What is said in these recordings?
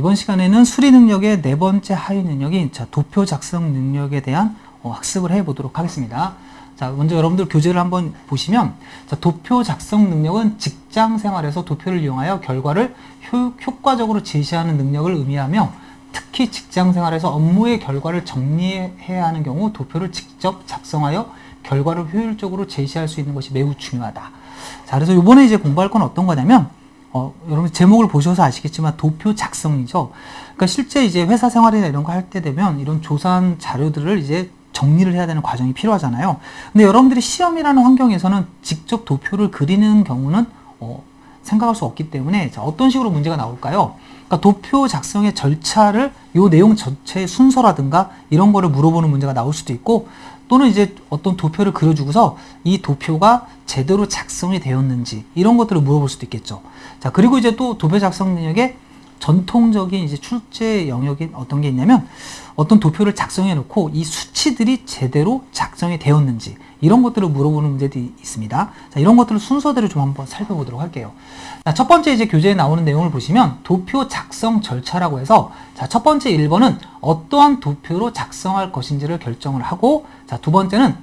이번 시간에는 수리 능력의 네 번째 하위 능력인 도표 작성 능력에 대한 학습을 해보도록 하겠습니다. 자, 먼저 여러분들 교재를 한번 보시면 도표 작성 능력은 직장 생활에서 도표를 이용하여 결과를 효과적으로 제시하는 능력을 의미하며 특히 직장 생활에서 업무의 결과를 정리해야 하는 경우 도표를 직접 작성하여 결과를 효율적으로 제시할 수 있는 것이 매우 중요하다. 자, 그래서 이번에 이제 공부할 건 어떤 거냐면 여러분 제목을 보셔서 아시겠지만 도표 작성이죠. 그러니까 실제 이제 회사 생활이나 이런 거 할 때 되면 이런 조사한 자료들을 이제 정리를 해야 되는 과정이 필요하잖아요. 근데 여러분들이 시험이라는 환경에서는 직접 도표를 그리는 경우는 생각할 수 없기 때문에 자, 어떤 식으로 문제가 나올까요? 그러니까 도표 작성의 절차를 요 내용 전체의 순서라든가 이런 거를 물어보는 문제가 나올 수도 있고, 또는 이제 어떤 도표를 그려주고서 이 도표가 제대로 작성이 되었는지 이런 것들을 물어볼 수도 있겠죠. 자, 그리고 이제 또 도표 작성 능력의 전통적인 이제 출제 영역인 어떤 게 있냐면 어떤 도표를 작성해 놓고 이 수치들이 제대로 작성이 되었는지 이런 것들을 물어보는 문제들이 있습니다. 자, 이런 것들을 순서대로 좀 한번 살펴보도록 할게요. 자, 첫 번째 이제 교재에 나오는 내용을 보시면 도표 작성 절차라고 해서 자, 첫 번째 1번은 어떠한 도표로 작성할 것인지를 결정을 하고, 자, 두 번째는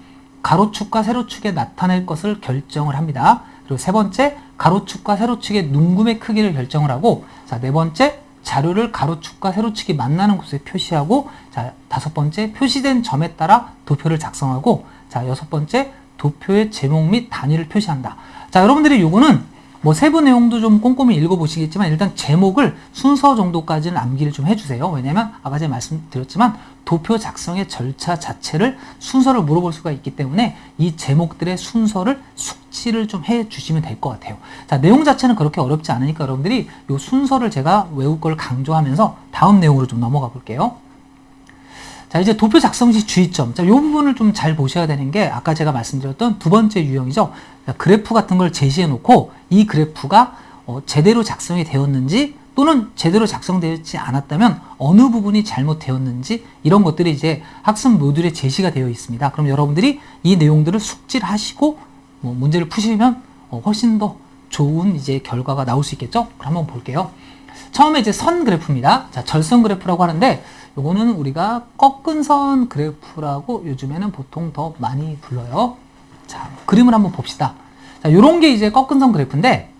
가로축과 세로축에 나타낼 것을 결정을 합니다. 그리고 세 번째 가로축과 세로축의 눈금의 크기를 결정을 하고, 자, 네 번째 자료를 가로축과 세로축이 만나는 곳에 표시하고, 자, 다섯 번째 표시된 점에 따라 도표를 작성하고, 자, 여섯 번째 도표의 제목 및 단위를 표시한다. 자, 여러분들이 요거는 뭐 세부 내용도 좀 꼼꼼히 읽어보시겠지만 일단 제목을 순서 정도까지는 암기를 좀 해주세요. 왜냐면 아까 제가 말씀드렸지만 도표 작성의 절차 자체를 순서를 물어볼 수가 있기 때문에 이 제목들의 순서를 숙지를 좀 해주시면 될 것 같아요. 자, 내용 자체는 그렇게 어렵지 않으니까 여러분들이 이 순서를 제가 외울 걸 강조하면서 다음 내용으로 좀 넘어가 볼게요. 자, 이제 도표 작성 시 주의점. 자, 이 부분을 좀 잘 보셔야 되는 게 아까 제가 말씀드렸던 두 번째 유형이죠. 자, 그래프 같은 걸 제시해 놓고 이 그래프가 제대로 작성이 되었는지 또는 제대로 작성되지 않았다면 어느 부분이 잘못되었는지 이런 것들이 이제 학습 모듈에 제시가 되어 있습니다. 그럼 여러분들이 이 내용들을 숙지를 하시고 문제를 푸시면 훨씬 더 좋은 이제 결과가 나올 수 있겠죠? 그럼 한번 볼게요. 처음에 이제 선 그래프입니다. 자, 절선 그래프라고 하는데 요거는 우리가 꺾은 선 그래프라고 요즘에는 보통 더 많이 불러요. 자, 그림을 한번 봅시다. 자, 요런 게 이제 꺾은 선 그래프인데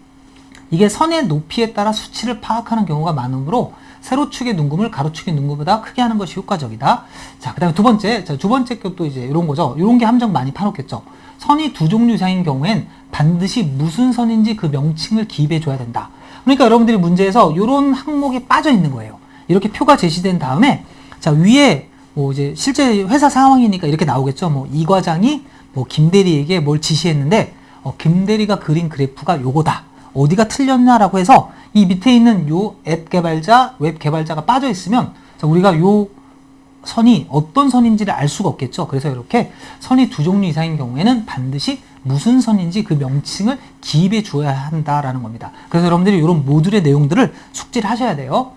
이게 선의 높이에 따라 수치를 파악하는 경우가 많으므로 세로축의 눈금을 가로축의 눈금보다 크게 하는 것이 효과적이다. 자, 그 다음에 두 번째, 자, 두 번째 것도 이제 이런 거죠. 요런 게 함정 많이 파놓겠죠. 선이 두 종류 이상인 경우엔 반드시 무슨 선인지 그 명칭을 기입해 줘야 된다. 그러니까 여러분들이 문제에서 요런 항목이 빠져 있는 거예요. 이렇게 표가 제시된 다음에 자, 위에 뭐 이제 실제 회사 상황이니까 이렇게 나오겠죠. 뭐 이 과장이 뭐 김 대리에게 뭘 지시했는데 김 대리가 그린 그래프가 요거다. 어디가 틀렸냐라고 해서 이 밑에 있는 요 앱 개발자, 웹 개발자가 빠져 있으면 자, 우리가 요 선이 어떤 선인지를 알 수가 없겠죠. 그래서 이렇게 선이 두 종류 이상인 경우에는 반드시 무슨 선인지 그 명칭을 기입해 주어야 한다라는 겁니다. 그래서 여러분들이 이런 모듈의 내용들을 숙지를 하셔야 돼요.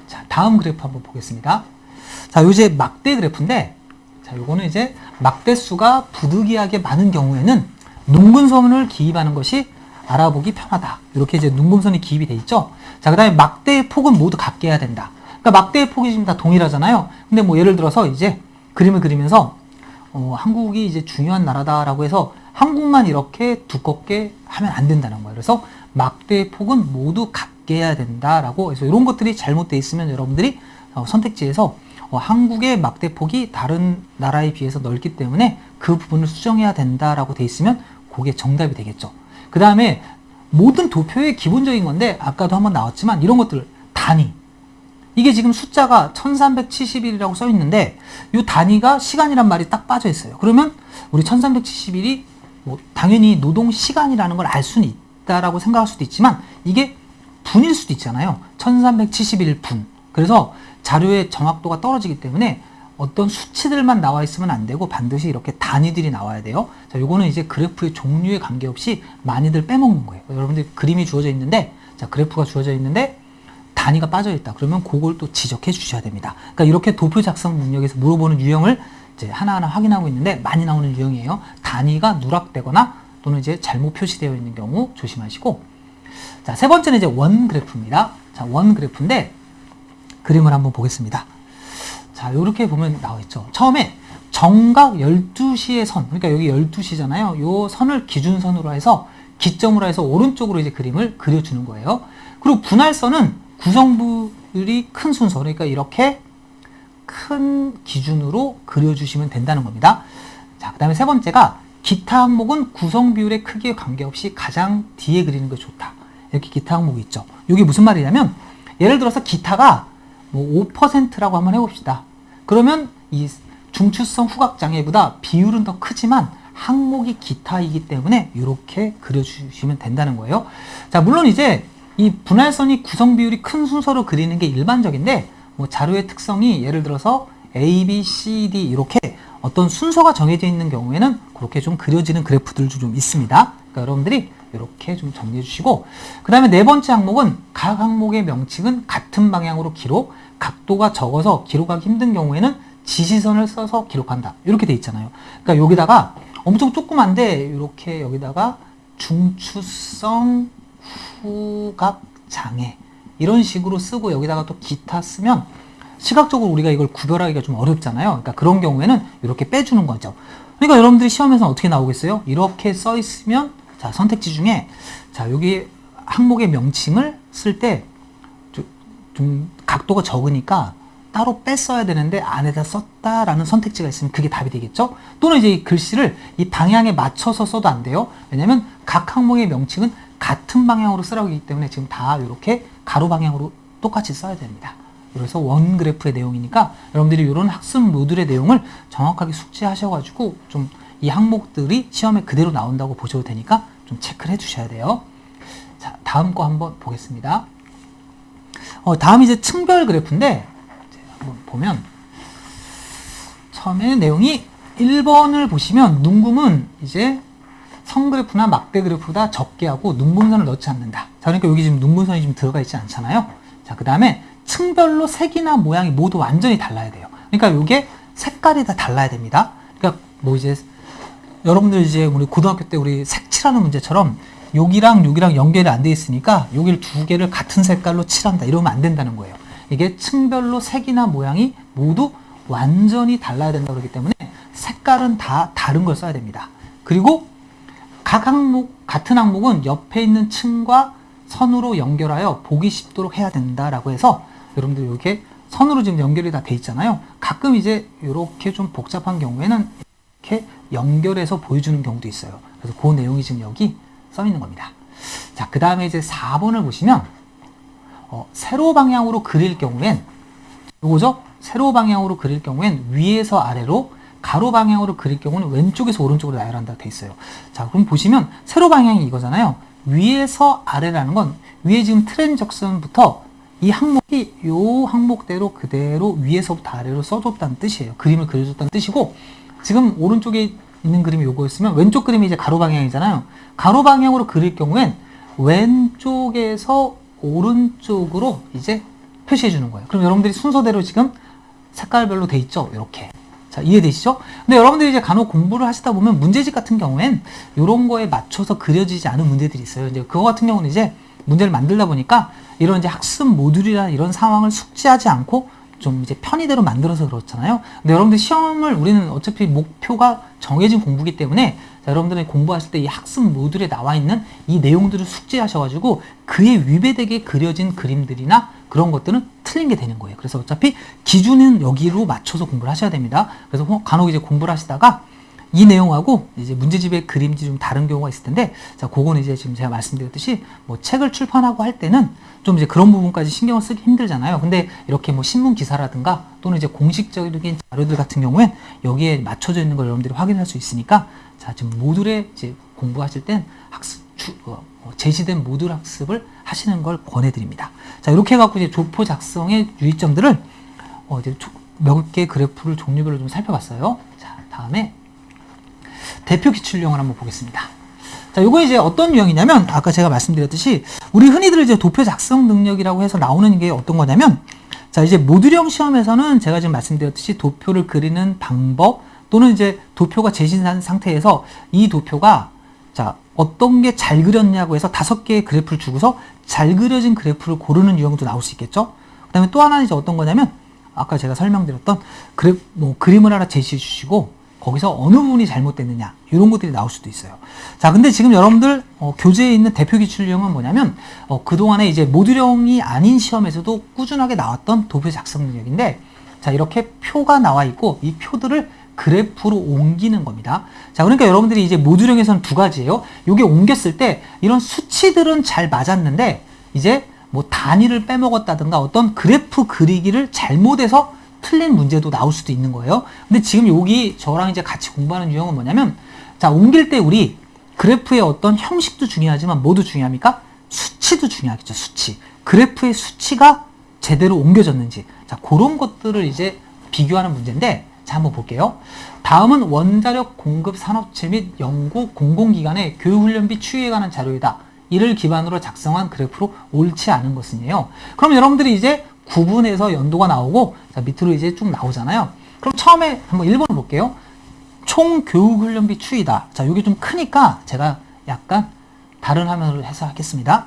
자, 다음 그래프 한번 보겠습니다. 자, 요 이제 막대 그래프인데, 자, 요거는 이제 막대수가 부득이하게 많은 경우에는 눈금선을 기입하는 것이 알아보기 편하다. 이렇게 이제 눈금선이 기입이 돼 있죠. 자, 그 다음에 막대의 폭은 모두 같게 해야 된다. 그러니까 막대의 폭이 지금 다 동일하잖아요. 근데 뭐 예를 들어서 이제 그림을 그리면서 한국이 이제 중요한 나라다라고 해서 한국만 이렇게 두껍게 하면 안 된다는 거예요. 그래서 막대의 폭은 모두 같게 해야 된다라고 해서 이런 것들이 잘못되어 있으면 여러분들이 선택지에서 한국의 막대폭이 다른 나라에 비해서 넓기 때문에 그 부분을 수정해야 된다라고 돼 있으면 그게 정답이 되겠죠. 그 다음에 모든 도표의 기본적인 건데 아까도 한번 나왔지만 이런 것들 단위, 이게 지금 숫자가 1371이라고 써 있는데 이 단위가 시간이란 말이 딱 빠져 있어요. 그러면 우리 1371이 뭐 당연히 노동 시간이라는 걸 알 수는 있다라고 생각할 수도 있지만 이게 분일 수도 있잖아요. 1371분. 그래서 자료의 정확도가 떨어지기 때문에 어떤 수치들만 나와 있으면 안 되고 반드시 이렇게 단위들이 나와야 돼요. 자, 요거는 이제 그래프의 종류에 관계없이 많이들 빼먹는 거예요. 여러분들 그림이 주어져 있는데, 자, 그래프가 주어져 있는데 단위가 빠져 있다. 그러면 그걸 또 지적해 주셔야 됩니다. 그러니까 이렇게 도표 작성 능력에서 물어보는 유형을 이제 하나하나 확인하고 있는데 많이 나오는 유형이에요. 단위가 누락되거나 또는 이제 잘못 표시되어 있는 경우 조심하시고, 자, 세 번째는 이제 원 그래프입니다. 자, 원 그래프인데 그림을 한번 보겠습니다. 자, 이렇게 보면 나와 있죠. 처음에 정각 12시의 선, 그러니까 여기 12시잖아요. 요 선을 기준선으로 해서 기점으로 해서 오른쪽으로 이제 그림을 그려주는 거예요. 그리고 분할선은 구성부들이 큰 순서, 그러니까 이렇게 큰 기준으로 그려주시면 된다는 겁니다. 자, 그 다음에 세 번째가 기타 항목은 구성 비율의 크기에 관계없이 가장 뒤에 그리는 게 좋다. 이렇게 기타 항목이 있죠. 이게 무슨 말이냐면 예를 들어서 기타가 뭐 5%라고 한번 해봅시다. 그러면 이 중추성 후각장애보다 비율은 더 크지만 항목이 기타이기 때문에 이렇게 그려주시면 된다는 거예요. 자, 물론 이제 이 분할선이 구성 비율이 큰 순서로 그리는 게 일반적인데 뭐 자료의 특성이 예를 들어서 A, B, C, D 이렇게 어떤 순서가 정해져 있는 경우에는 그렇게 좀 그려지는 그래프들도 좀 있습니다. 그러니까 여러분들이 이렇게 좀 정리해 주시고, 그 다음에 네 번째 항목은 각 항목의 명칭은 같은 방향으로 기록, 각도가 적어서 기록하기 힘든 경우에는 지시선을 써서 기록한다. 이렇게 돼 있잖아요. 그러니까 여기다가 엄청 조그만데 이렇게 여기다가 중추성 후각 장애 이런 식으로 쓰고 여기다가 또 기타 쓰면 시각적으로 우리가 이걸 구별하기가 좀 어렵잖아요. 그러니까 그런 경우에는 이렇게 빼주는 거죠. 그러니까 여러분들이 시험에서는 어떻게 나오겠어요? 이렇게 써 있으면 자, 선택지 중에 자, 여기 항목의 명칭을 쓸 때 좀 각도가 적으니까 따로 뺐어야 되는데 안에다 썼다라는 선택지가 있으면 그게 답이 되겠죠? 또는 이제 이 글씨를 이 방향에 맞춰서 써도 안 돼요. 왜냐면 각 항목의 명칭은 같은 방향으로 쓰라고 하기 때문에 지금 다 이렇게 가로 방향으로 똑같이 써야 됩니다. 그래서 원 그래프의 내용이니까 여러분들이 이런 학습 모듈의 내용을 정확하게 숙지하셔가지고 좀 이 항목들이 시험에 그대로 나온다고 보셔도 되니까 좀 체크를 해주셔야 돼요. 자, 다음 거 한번 보겠습니다. 다음 이제 층별 그래프인데 한번 보면 처음에 내용이 1번을 보시면 눈금은 이제 선그래프나 막대 그래프보다 적게 하고 눈분선을 넣지 않는다. 자, 그러니까 여기 지금 눈분선이 좀 들어가 있지 않잖아요. 자, 그 다음에 층별로 색이나 모양이 모두 완전히 달라야 돼요. 그러니까 이게 색깔이 다 달라야 됩니다. 그러니까 뭐 이제 여러분들 이제 우리 고등학교 때 우리 색칠하는 문제처럼 여기랑 여기랑 연결이 안 돼 있으니까 여기를 두 개를 같은 색깔로 칠한다 이러면 안 된다는 거예요. 이게 층별로 색이나 모양이 모두 완전히 달라야 된다고 그러기 때문에 색깔은 다 다른 걸 써야 됩니다. 그리고 각 항목, 같은 항목은 옆에 있는 층과 선으로 연결하여 보기 쉽도록 해야 된다라고 해서 여러분들 이렇게 선으로 지금 연결이 다 돼 있잖아요. 가끔 이제 이렇게 좀 복잡한 경우에는 이렇게 연결해서 보여주는 경우도 있어요. 그래서 그 내용이 지금 여기 써 있는 겁니다. 자, 그 다음에 이제 4번을 보시면 세로 방향으로 그릴 경우엔 요거죠? 세로 방향으로 그릴 경우엔 위에서 아래로, 가로 방향으로 그릴 경우는 왼쪽에서 오른쪽으로 나열한다고 돼 있어요. 자, 그럼 보시면 세로 방향이 이거잖아요. 위에서 아래라는 건 위에 지금 트렌 적선부터 이 항목이 요 항목대로 그대로 위에서부터 아래로 써줬다는 뜻이에요. 그림을 그려줬다는 뜻이고, 지금 오른쪽에 있는 그림이 요거였으면 왼쪽 그림이 이제 가로 방향이잖아요. 가로 방향으로 그릴 경우엔 왼쪽에서 오른쪽으로 이제 표시해 주는 거예요. 그럼 여러분들이 순서대로 지금 색깔별로 돼 있죠? 이렇게. 자, 이해되시죠? 근데 여러분들이 이제 간혹 공부를 하시다 보면 문제집 같은 경우엔 이런 거에 맞춰서 그려지지 않은 문제들이 있어요. 이제 그거 같은 경우는 이제 문제를 만들다 보니까 이런 이제 학습 모듈이나 이런 상황을 숙지하지 않고 좀 이제 편의대로 만들어서 그렇잖아요. 근데 여러분들 시험을 우리는 어차피 목표가 정해진 공부기 때문에 자, 여러분들이 공부하실 때 이 학습 모듈에 나와 있는 이 내용들을 숙지하셔가지고 그에 위배되게 그려진 그림들이나 그런 것들은 틀린 게 되는 거예요. 그래서 어차피 기준은 여기로 맞춰서 공부를 하셔야 됩니다. 그래서 간혹 이제 공부를 하시다가 이 내용하고 이제 문제집의 그림이 좀 다른 경우가 있을 텐데, 자, 그거는 이제 지금 제가 말씀드렸듯이 뭐 책을 출판하고 할 때는 좀 이제 그런 부분까지 신경을 쓰기 힘들잖아요. 근데 이렇게 뭐 신문 기사라든가 또는 이제 공식적인 자료들 같은 경우엔 여기에 맞춰져 있는 걸 여러분들이 확인할 수 있으니까, 자, 지금 모듈에 이제 공부하실 땐 학습, 제시된 모듈 학습을 하시는 걸 권해드립니다. 자, 이렇게 해갖고 이제 조표 작성의 유의점들을 이제 몇 개 그래프를 종류별로 좀 살펴봤어요. 자, 다음에 대표 기출 유형을 한번 보겠습니다. 자, 요거 이제 어떤 유형이냐면 아까 제가 말씀드렸듯이 우리 흔히들 이제 도표 작성 능력이라고 해서 나오는 게 어떤 거냐면, 자, 이제 모듈형 시험에서는 제가 지금 말씀드렸듯이 도표를 그리는 방법 또는 이제 도표가 제시된 상태에서 이 도표가 자, 어떤 게 잘 그렸냐고 해서 5개의 그래프를 주고서 잘 그려진 그래프를 고르는 유형도 나올 수 있겠죠? 그 다음에 또 하나는 이제 어떤 거냐면, 아까 제가 설명드렸던 그림을 하나 제시해 주시고, 거기서 어느 부분이 잘못됐느냐, 이런 것들이 나올 수도 있어요. 자, 근데 지금 여러분들, 교재에 있는 대표 기출 유형은 뭐냐면, 그동안에 이제 모듈형이 아닌 시험에서도 꾸준하게 나왔던 도표 작성 능력인데, 자, 이렇게 표가 나와 있고, 이 표들을 그래프로 옮기는 겁니다. 자, 그러니까 여러분들이 이제 모듈형에서는 두 가지예요. 요게 옮겼을 때, 이런 수치들은 잘 맞았는데, 이제 뭐 단위를 빼먹었다든가 어떤 그래프 그리기를 잘못해서 틀린 문제도 나올 수도 있는 거예요. 근데 지금 여기 저랑 이제 같이 공부하는 유형은 뭐냐면, 자, 옮길 때 우리 그래프의 어떤 형식도 중요하지만 뭐도 중요합니까? 수치도 중요하겠죠, 수치. 그래프의 수치가 제대로 옮겨졌는지. 자, 그런 것들을 이제 비교하는 문제인데, 자, 한번 볼게요. 다음은 원자력 공급 산업체 및 연구 공공기관의 교육훈련비 추이에 관한 자료이다. 이를 기반으로 작성한 그래프로 옳지 않은 것은이에요. 그럼 여러분들이 이제 구분해서 연도가 나오고, 자, 밑으로 이제 쭉 나오잖아요. 그럼 처음에 한번 1번을 볼게요. 총 교육훈련비 추이다. 자, 이게 좀 크니까 제가 약간 다른 화면으로 해석하겠습니다.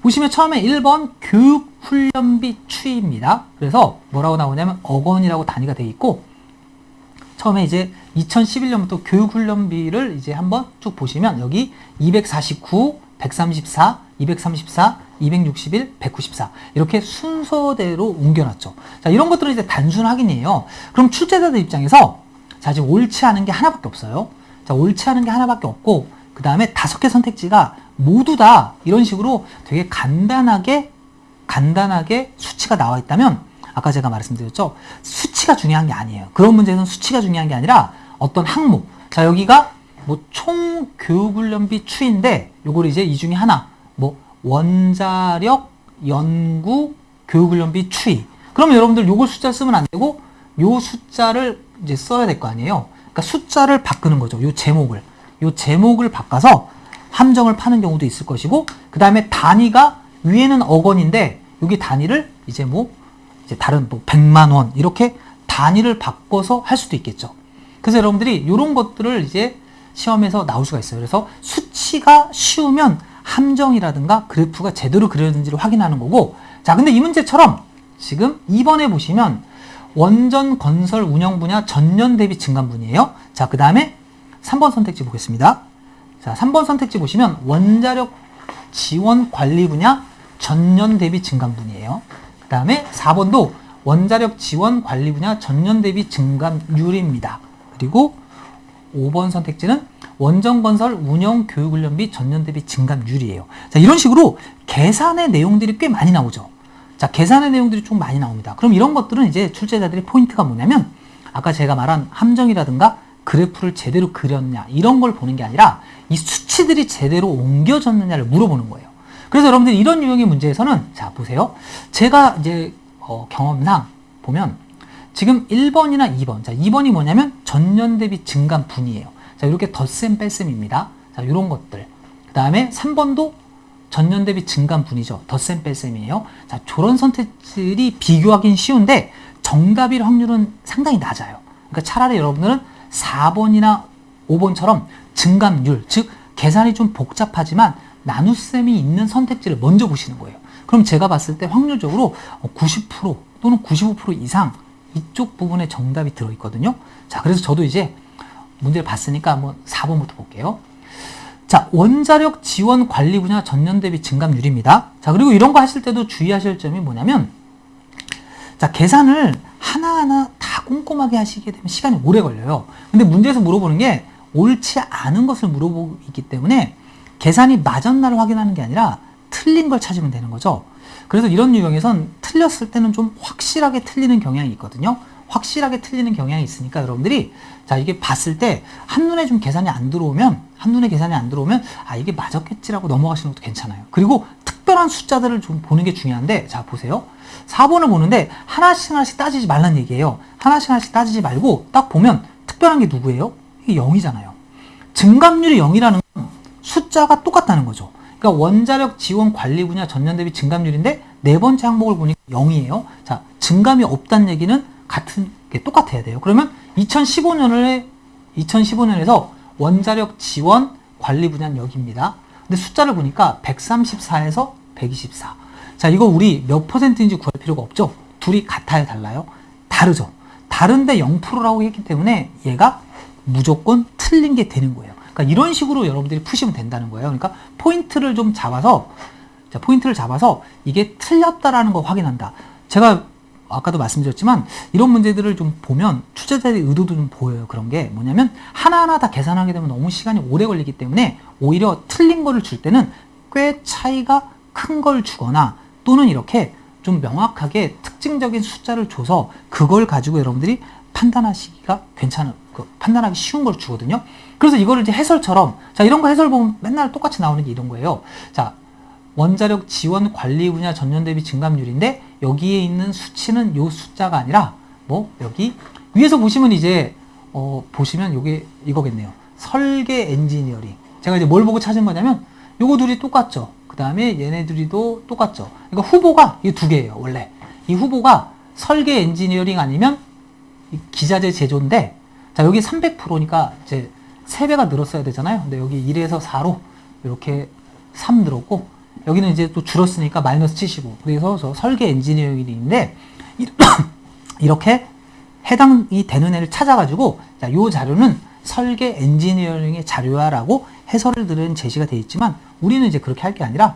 보시면 처음에 1번 교육훈련비 추이입니다. 그래서 뭐라고 나오냐면 억 원이라고 단위가 되어 있고, 처음에 이제 2011년부터 교육훈련비를 이제 한번 쭉 보시면 여기 249, 134, 234, 261, 194 이렇게 순서대로 옮겨놨죠. 자, 이런 것들은 이제 단순 확인이에요. 그럼 출제자들 입장에서 자, 지금 옳지 않은 게 하나밖에 없어요. 자, 옳지 않은 게 하나밖에 없고, 그 다음에 5개 선택지가 모두 다 이런 식으로 되게 간단하게 수치가 나와 있다면, 아까 제가 말씀드렸죠. 수치가 중요한 게 아니에요. 그런 문제는 수치가 중요한 게 아니라 어떤 항목. 자, 여기가 뭐 총 교육훈련비 추인데, 요걸 이제 이 중에 하나, 뭐 원자력 연구 교육훈련비 추이. 그러면 여러분들 요걸 숫자를 쓰면 안 되고, 요 숫자를 이제 써야 될 거 아니에요. 그러니까 숫자를 바꾸는 거죠. 요 제목을 바꿔서 함정을 파는 경우도 있을 것이고, 그 다음에 단위가 위에는 억 원인데, 여기 단위를 이제 이제 다른 100만 원 이렇게 단위를 바꿔서 할 수도 있겠죠. 그래서 여러분들이 이런 것들을 이제 시험에서 나올 수가 있어요. 그래서 수치가 쉬우면 함정이라든가 그래프가 제대로 그려졌는지를 확인하는 거고, 자, 근데 이 문제처럼 지금 2번에 보시면 원전 건설 운영 분야 전년 대비 증감분이에요. 자, 그 다음에 3번 선택지 보겠습니다. 자, 3번 선택지 보시면 원자력 지원 관리 분야 전년 대비 증감분이에요. 그 다음에 4번도 원자력 지원 관리 분야 전년 대비 증감률입니다. 그리고 5번 선택지는 원전 건설 운영 교육훈련비 전년 대비 증감률이에요. 자, 이런 식으로 계산의 내용들이 꽤 많이 나오죠. 자, 계산의 내용들이 좀 많이 나옵니다. 그럼 이런 것들은 이제 출제자들의 포인트가 뭐냐면, 아까 제가 말한 함정이라든가 그래프를 제대로 그렸냐, 이런 걸 보는 게 아니라 이 수치들이 제대로 옮겨졌느냐를 물어보는 거예요. 그래서 여러분들이 이런 유형의 문제에서는, 자, 보세요. 제가 이제 경험상 보면 지금 1번이나 2번, 자, 2번이 뭐냐면 전년 대비 증감분이에요. 자, 이렇게 덧셈 뺄셈입니다. 자, 이런 것들. 그 다음에 3번도 전년 대비 증감분이죠. 덧셈 뺄셈이에요. 자, 저런 선택들이 비교하기는 쉬운데 정답일 확률은 상당히 낮아요. 그러니까 차라리 여러분들은 4번이나 5번처럼 증감률, 즉 계산이 좀 복잡하지만 나눗셈이 있는 선택지를 먼저 보시는 거예요. 그럼 제가 봤을 때 확률적으로 90% 또는 95% 이상 이쪽 부분에 정답이 들어있거든요. 자, 그래서 저도 이제 문제를 봤으니까 한번 4번부터 볼게요. 자, 원자력 지원 관리 분야 전년 대비 증감률입니다. 자, 그리고 이런 거 하실 때도 주의하실 점이 뭐냐면, 자, 계산을 하나하나 다 꼼꼼하게 하시게 되면 시간이 오래 걸려요. 근데 문제에서 물어보는 게 옳지 않은 것을 물어보기 때문에 계산이 맞았나를 확인하는 게 아니라 틀린 걸 찾으면 되는 거죠. 그래서 이런 유형에선 틀렸을 때는 좀 확실하게 틀리는 경향이 있거든요. 확실하게 틀리는 경향이 있으니까 여러분들이, 자, 이게 봤을 때 한눈에 좀 계산이 안 들어오면, 아, 이게 맞았겠지라고 넘어가시는 것도 괜찮아요. 그리고 특별한 숫자들을 좀 보는 게 중요한데, 자, 보세요. 4번을 보는데 하나씩 따지지 말란 얘기예요. 하나씩 따지지 말고 딱 보면 특별한 게 누구예요? 이게 0이잖아요. 증감률이 0이라는 건 숫자가 똑같다는 거죠. 그러니까 원자력 지원 관리 분야 전년 대비 증감률인데 네 번째 항목을 보니까 0이에요. 자, 증감이 없다는 얘기는 같은 게 똑같아야 돼요. 그러면 2015년에서 원자력 지원 관리 분야는 여기입니다. 근데 숫자를 보니까 134에서 124. 자, 이거 우리 몇 퍼센트인지 구할 필요가 없죠? 둘이 같아요, 달라요? 다르죠? 다른데 0%라고 했기 때문에 얘가 무조건 틀린 게 되는 거예요. 그러니까 이런 식으로 여러분들이 푸시면 된다는 거예요. 그러니까 포인트를 좀 잡아서, 자, 포인트를 잡아서 이게 틀렸다라는 거 확인한다. 제가 아까도 말씀드렸지만 이런 문제들을 좀 보면 투자자의 의도도 좀 보여요. 그런 게 뭐냐면 하나하나 다 계산하게 되면 너무 시간이 오래 걸리기 때문에 오히려 틀린 거를 줄 때는 꽤 차이가 큰 걸 주거나 또는 이렇게 좀 명확하게 특징적인 숫자를 줘서 그걸 가지고 여러분들이 판단하시기가 괜찮은, 판단하기 쉬운 걸 주거든요. 그래서 이거를 이제 해설처럼, 자, 이런 거 해설 보면 맨날 똑같이 나오는 게 이런 거예요. 자, 원자력 지원 관리 분야 전년 대비 증감률인데 여기에 있는 수치는 요 숫자가 아니라 뭐 여기 위에서 보시면 이제 보시면 요게 이거겠네요. 설계 엔지니어링. 제가 이제 뭘 보고 찾은 거냐면 요거 둘이 똑같죠. 그 다음에 얘네들이도 똑같죠. 그러니까 후보가 이 두 개예요. 원래 이 후보가 설계 엔지니어링 아니면 기자재 제조인데, 자, 여기 300%니까 이제 3배가 늘었어야 되잖아요. 근데 여기 1에서 4로 이렇게 3 늘었고, 여기는 이제 또 줄었으니까 마이너스 75. 그래서 저 설계 엔지니어링인데, 이렇게 해당이 되는 애를 찾아가지고, 자, 요 자료는 설계 엔지니어링의 자료야라고 해설을 들은 제시가 되어 있지만, 우리는 이제 그렇게 할 게 아니라,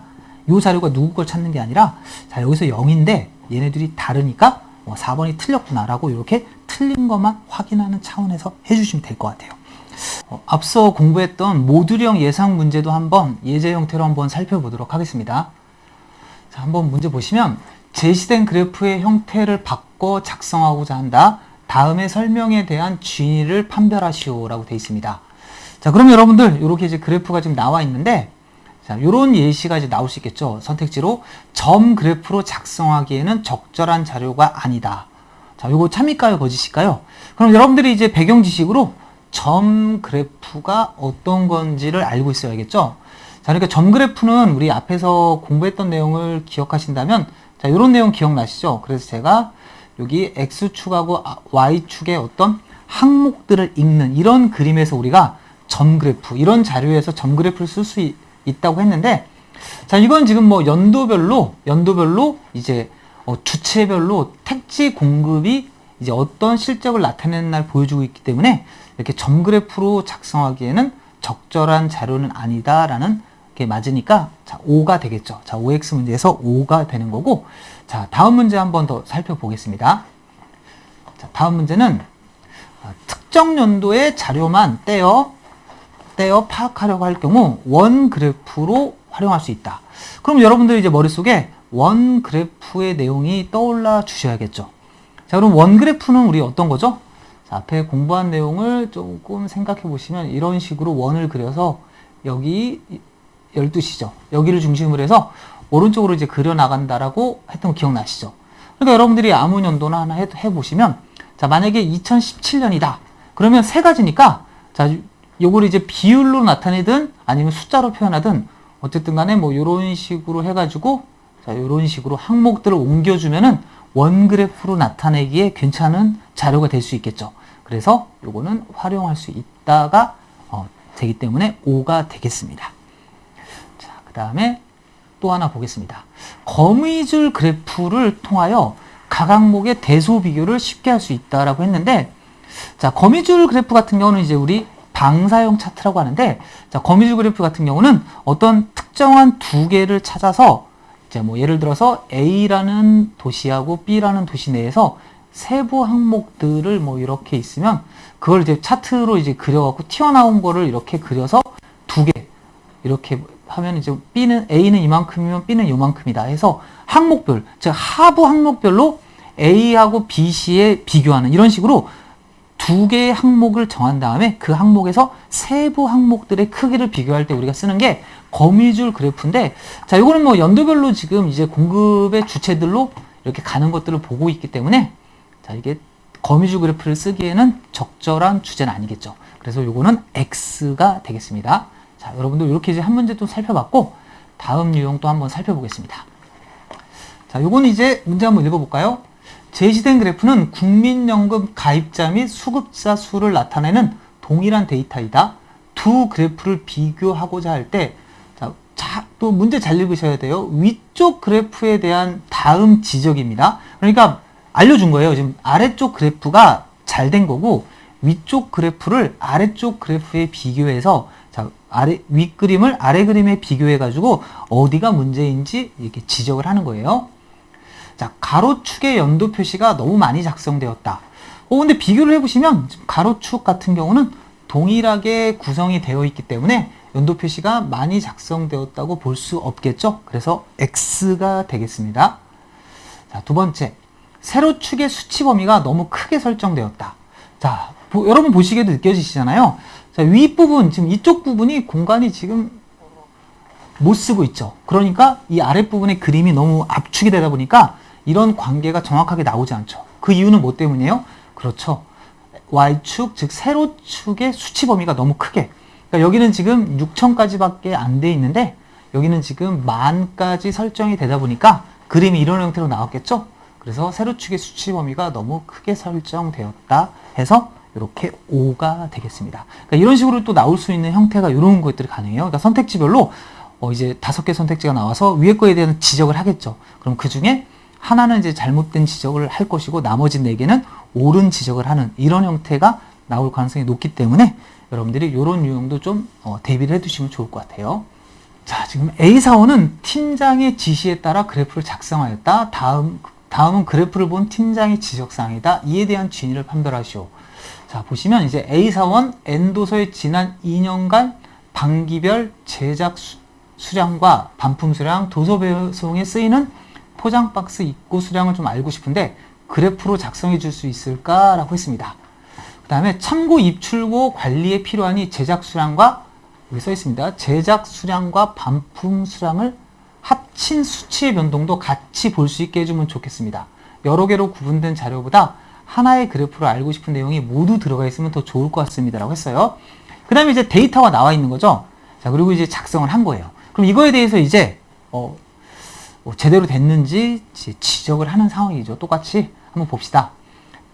요 자료가 누구 걸 찾는 게 아니라, 자, 여기서 0인데, 얘네들이 다르니까, 4번이 틀렸구나라고 이렇게 틀린 것만 확인하는 차원에서 해주시면 될 것 같아요. 앞서 공부했던 모듈형 예상 문제도 한번 예제 형태로 한번 살펴보도록 하겠습니다. 자, 한번 문제 보시면 제시된 그래프의 형태를 바꿔 작성하고자 한다. 다음의 설명에 대한 진위를 판별하시오 라고 되어 있습니다. 자, 그럼 여러분들 이렇게 이제 그래프가 지금 나와 있는데, 자, 요런 예시가 이제 나올 수 있겠죠. 선택지로 점 그래프로 작성하기에는 적절한 자료가 아니다. 자, 요거 참일까요, 거짓일까요? 그럼 여러분들이 이제 배경 지식으로 점 그래프가 어떤 건지를 알고 있어야겠죠. 자, 그러니까 점 그래프는 우리 앞에서 공부했던 내용을 기억하신다면, 자, 요런 내용 기억나시죠? 그래서 제가 여기 X축하고 Y축의 어떤 항목들을 읽는 이런 그림에서 우리가 점 그래프, 이런 자료에서 점 그래프를 쓸 수 있다고 했는데, 자, 이건 지금 뭐 연도별로 이제 주체별로 택지 공급이 이제 어떤 실적을 나타내는 날 보여주고 있기 때문에 이렇게 점 그래프로 작성하기에는 적절한 자료는 아니다라는 게 맞으니까, 자, 5가 되겠죠. 자, OX 문제에서 5가 되는 거고, 자, 다음 문제 한번 더 살펴보겠습니다. 자, 다음 문제는 특정 연도의 자료만 떼어 파악하려고 할 경우 원 그래프로 활용할 수 있다. 그럼 여러분들 이제 머릿속에 원 그래프의 내용이 떠올라 주셔야겠죠. 자, 그럼 원 그래프는 우리 어떤 거죠? 자, 앞에 공부한 내용을 조금 생각해 보시면 이런 식으로 원을 그려서 여기 12시죠. 여기를 중심으로 해서 오른쪽으로 이제 그려 나간다라고 했던 거 기억나시죠? 그러니까 여러분들이 아무 연도나 하나 해보시면, 자, 만약에 2017년이다. 그러면 세 가지니까, 자, 요걸 이제 비율로 나타내든 아니면 숫자로 표현하든 어쨌든 간에 뭐 요런 식으로 해가지고, 자, 요런 식으로 항목들을 옮겨주면은 원 그래프로 나타내기에 괜찮은 자료가 될 수 있겠죠. 그래서 요거는 활용할 수 있다가 되기 때문에 5가 되겠습니다. 자, 그 다음에 또 하나 보겠습니다. 거미줄 그래프를 통하여 각 항목의 대소 비교를 쉽게 할 수 있다라고 했는데, 자, 거미줄 그래프 같은 경우는 이제 우리 방사형 차트라고 하는데, 자, 거미줄 그래프 같은 경우는 어떤 특정한 두 개를 찾아서 이제 뭐 예를 들어서 A라는 도시하고 B라는 도시 내에서 세부 항목들을 뭐 이렇게 있으면 그걸 이제 차트로 이제 그려갖고 튀어나온 거를 이렇게 그려서 두 개 이렇게 하면 이제 A는 이만큼이면 B는 이만큼이다 해서 항목별, 즉 하부 항목별로 A하고 B, C에 비교하는 이런 식으로 두 개의 항목을 정한 다음에 그 항목에서 세부 항목들의 크기를 비교할 때 우리가 쓰는 게 거미줄 그래프인데, 자, 이거는 뭐 연도별로 지금 이제 공급의 주체들로 이렇게 가는 것들을 보고 있기 때문에, 자, 이게 거미줄 그래프를 쓰기에는 적절한 주제는 아니겠죠. 그래서 요거는 X가 되겠습니다. 자, 여러분들 이렇게 이제 한 문제 또 살펴봤고, 다음 유형 또 한번 살펴보겠습니다. 자, 요거는 이제 문제 한번 읽어볼까요? 제시된 그래프는 국민연금 가입자 및 수급자 수를 나타내는 동일한 데이터이다. 두 그래프를 비교하고자 할 때, 자, 또 문제 잘 읽으셔야 돼요. 위쪽 그래프에 대한 다음 지적입니다. 그러니까 알려준 거예요. 지금 아래쪽 그래프가 잘 된 거고 위쪽 그래프를 아래쪽 그래프에 비교해서 자, 위 그림을 아래 그림에 비교해 가지고 어디가 문제인지 이렇게 지적을 하는 거예요. 자, 가로축의 연도 표시가 너무 많이 작성되었다. 근데 비교를 해보시면 가로축 같은 경우는 동일하게 구성이 되어 있기 때문에 연도 표시가 많이 작성되었다고 볼 수 없겠죠. 그래서 X가 되겠습니다. 자, 두 번째, 세로축의 수치 범위가 너무 크게 설정되었다. 자, 여러분 보시기에도 느껴지시잖아요. 자, 윗부분, 지금 이쪽 부분이 공간이 지금 못 쓰고 있죠. 그러니까 이 아랫부분의 그림이 너무 압축이 되다 보니까 이런 관계가 정확하게 나오지 않죠. 그 이유는 뭐 때문이에요? 그렇죠. Y축, 즉 세로축의 수치 범위가 너무 크게. 그러니까 여기는 지금 6,000까지밖에 안 돼 있는데 여기는 지금 10,000까지 설정이 되다 보니까 그림이 이런 형태로 나왔겠죠? 그래서 세로축의 수치 범위가 너무 크게 설정되었다 해서 이렇게 5가 되겠습니다. 그러니까 이런 식으로 또 나올 수 있는 형태가 이런 것들이 가능해요. 그러니까 선택지별로 이제 5개 선택지가 나와서 위에 거에 대한 지적을 하겠죠. 그럼 그 중에 하나는 이제 잘못된 지적을 할 것이고 나머지 4개는 옳은 지적을 하는 이런 형태가 나올 가능성이 높기 때문에 여러분들이 이런 유형도 좀 대비를 해두시면 좋을 것 같아요. 자, 지금 A사원은 팀장의 지시에 따라 그래프를 작성하였다. 다음은 그래프를 본 팀장의 지적사항이다. 이에 대한 진위를 판별하시오. 자, 보시면 이제 A사원 N도서의 지난 2년간 반기별 제작 수량과 반품 수량, 도서 배송에 쓰이는 포장 박스 입고 수량을 좀 알고 싶은데 그래프로 작성해 줄 수 있을까라고 했습니다. 그 다음에 참고 입출고 관리에 필요하니 제작 수량과 여기 써 있습니다. 제작 수량과 반품 수량을 합친 수치의 변동도 같이 볼 수 있게 해주면 좋겠습니다. 여러 개로 구분된 자료보다 하나의 그래프로 알고 싶은 내용이 모두 들어가 있으면 더 좋을 것 같습니다. 라고 했어요. 그 다음에 이제 데이터가 나와 있는 거죠. 자, 그리고 이제 작성을 한 거예요. 그럼 이거에 대해서 이제, 제대로 됐는지 지적을 하는 상황이죠. 똑같이 한번 봅시다.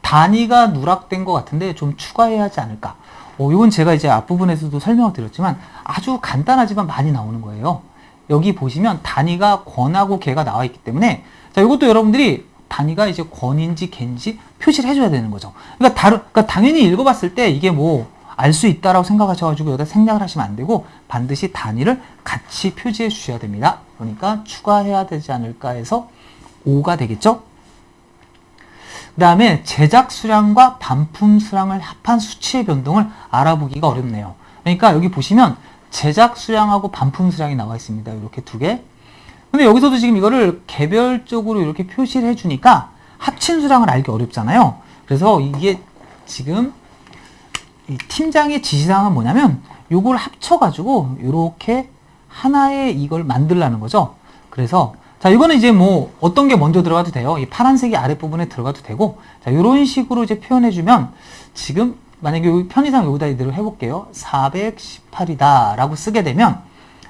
단위가 누락된 것 같은데 좀 추가해야 하지 않을까. 이건 제가 이제 앞부분에서도 설명을 드렸지만 아주 간단하지만 많이 나오는 거예요. 여기 보시면 단위가 권하고 개가 나와 있기 때문에 자, 이것도 여러분들이 단위가 이제 권인지 개인지 표시를 해줘야 되는 거죠. 그러니까 당연히 읽어봤을 때 이게 뭐 알 수 있다라고 생각하셔가지고 여기다 생략을 하시면 안 되고 반드시 단위를 같이 표시해 주셔야 됩니다. 그러니까 추가해야 되지 않을까 해서 5가 되겠죠. 그 다음에 제작 수량과 반품 수량을 합한 수치의 변동을 알아보기가 어렵네요. 그러니까 여기 보시면 제작 수량하고 반품 수량이 나와 있습니다. 이렇게 2개. 근데 여기서도 지금 이거를 개별적으로 이렇게 표시를 해주니까 합친 수량을 알기 어렵잖아요. 그래서 이게 지금 이 팀장의 지시사항은 뭐냐면 요걸 합쳐가지고 이렇게 하나의 이걸 만들라는 거죠. 그래서 자, 이거는 이제 뭐 어떤 게 먼저 들어가도 돼요. 이 파란색이 아랫부분에 들어가도 되고 자, 이런 식으로 이제 표현해주면 지금 만약에 여기 편의상 여기다 이대로 해볼게요. 418이다 라고 쓰게 되면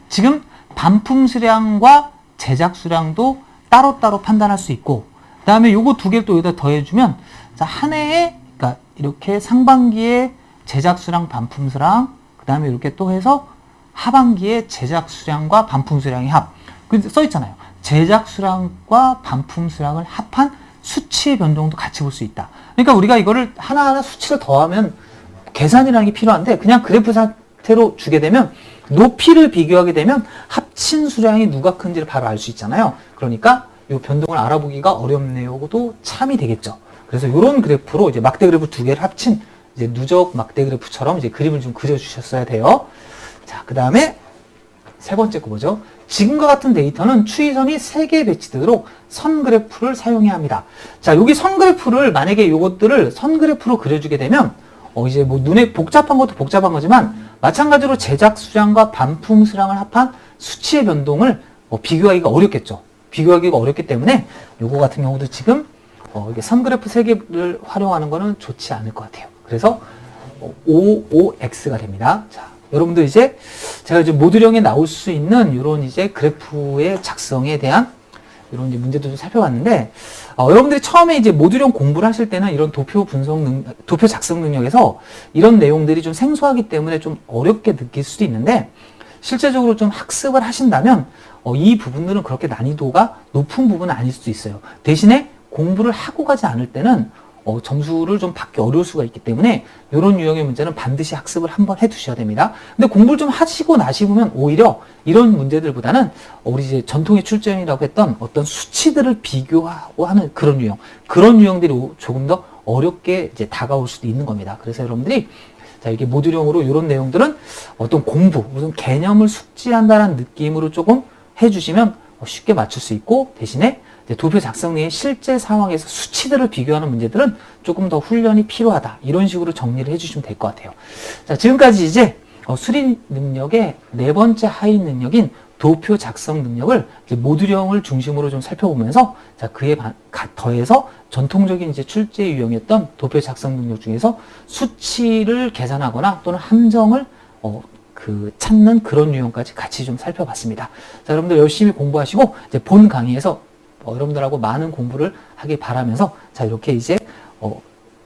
지금 반품 수량과 제작 수량도 따로따로 판단할 수 있고 그 다음에 요거 2개를 또 여기다 더해주면 자, 한 해에 그러니까 이렇게 상반기에 제작 수량, 반품 수량 그 다음에 이렇게 또 해서 하반기에 제작 수량과 반품 수량의 합 써 있잖아요. 제작 수량과 반품 수량을 합한 수치의 변동도 같이 볼 수 있다. 그러니까 우리가 이거를 하나하나 수치를 더하면 계산이라는 게 필요한데 그냥 그래프 상태로 주게 되면 높이를 비교하게 되면 합친 수량이 누가 큰지를 바로 알 수 있잖아요. 그러니까 이 변동을 알아보기가 어렵네요도 참이 되겠죠. 그래서 이런 그래프로 이제 막대 그래프 2개를 합친 이제 누적 막대 그래프처럼 이제 그림을 좀 그려주셨어야 돼요. 자, 그 다음에 세 번째 거 보죠. 지금과 같은 데이터는 추이선이 3개 배치되도록 선 그래프를 사용해야 합니다. 자, 여기 선 그래프를 만약에 이것들을 선 그래프로 그려주게 되면 이제 뭐 눈에 복잡한 것도 복잡한 거지만 마찬가지로 제작 수량과 반품 수량을 합한 수치의 변동을 비교하기가 어렵겠죠. 비교하기가 어렵기 때문에 요거 같은 경우도 지금 이게 선 그래프 3개를 활용하는 거는 좋지 않을 것 같아요. 그래서 55X가 됩니다. 자, 여러분들 이제 제가 이제 모듈형에 나올 수 있는 이런 이제 그래프의 작성에 대한 이런 이제 문제도 좀 살펴봤는데, 여러분들이 처음에 이제 모듈형 공부를 하실 때는 이런 도표 작성 능력에서 이런 내용들이 좀 생소하기 때문에 좀 어렵게 느낄 수도 있는데, 실제적으로 좀 학습을 하신다면 이 부분들은 그렇게 난이도가 높은 부분은 아닐 수도 있어요. 대신에 공부를 하고 가지 않을 때는 점수를 좀 받기 어려울 수가 있기 때문에 이런 유형의 문제는 반드시 학습을 한번 해두셔야 됩니다. 근데 공부를 좀 하시고 나시면 오히려 이런 문제들보다는 우리 이제 전통의 출제형이라고 했던 어떤 수치들을 비교하고 하는 그런 유형들이 조금 더 어렵게 이제 다가올 수도 있는 겁니다. 그래서 여러분들이 자, 이게 모듈형으로 이런 내용들은 어떤 공부, 무슨 개념을 숙지한다는 느낌으로 조금 해주시면 쉽게 맞출 수 있고, 대신에 도표 작성의 실제 상황에서 수치들을 비교하는 문제들은 조금 더 훈련이 필요하다. 이런 식으로 정리를 해주시면 될 것 같아요. 자, 지금까지 이제 수리 능력의 네 번째 하위 능력인 도표 작성 능력을 모듈형을 중심으로 좀 살펴보면서, 자, 그에 더해서 전통적인 이제 출제 유형이었던 도표 작성 능력 중에서 수치를 계산하거나 또는 함정을 찾는 그런 유형까지 같이 좀 살펴봤습니다. 자, 여러분들 열심히 공부하시고 이제 본 강의에서 여러분들하고 많은 공부를 하길 바라면서, 자, 이렇게 이제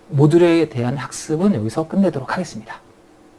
모듈에 대한 학습은 여기서 끝내도록 하겠습니다.